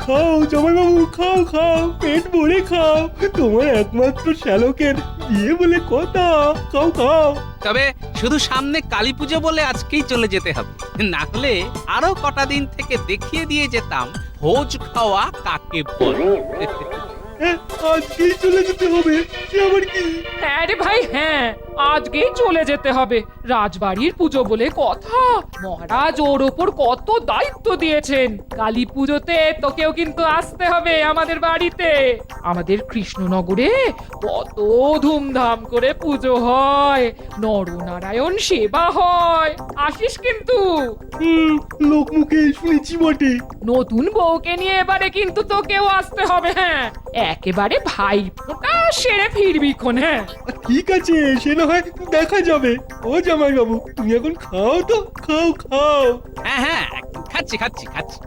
খাও জামাইবাবু, খাও খাও, পেট ভরে খাও। তোমার একমাত্র শ্যালকের বিয়ে বলে কথা। খাও খাও। তবে শুধু সামনে কালী পুজো বলে আজকেই চলে যেতে হবে, না হলে আরো কটা দিন থেকে দেখিয়ে দিয়ে যেতাম ভোজ খাওয়া কাকে বলে। হ্যাঁ, আজকেই চলে যেতে হবে, সে আবার কি? হ্যাঁ রে ভাই, হ্যাঁ, আজকেই চলে যেতে হবে। রাজবাড়ির পুজো বলে কথা, মহারাজ ওর ওপর কত দায়িত্ব দিয়েছেন। কালী পুজোতে তোকেও কিন্তু আসতে হবে আমাদের বাড়িতে। আমাদের কৃষ্ণনগরে কত ধুমধাম করে পুজো হয়, নরনারায়ণ সেবা হয়, আসিস কিন্তু। লোকমুখে শুনেছি বটে। নতুন বউকে নিয়ে এবারে কিন্তু তোকেও আসতে হবে। হ্যাঁ, একেবারে ভাই ফোঁটা সেরে ফিরবি খন। হ্যাঁ, ঠিক আছে, সে না হয় দেখা যাবে। ও জামাইবাবু, তুমি এখন খাও তো, খাও খাও। হ্যাঁ হ্যাঁ, খাচ্ছি খাচ্ছি খাচ্ছি।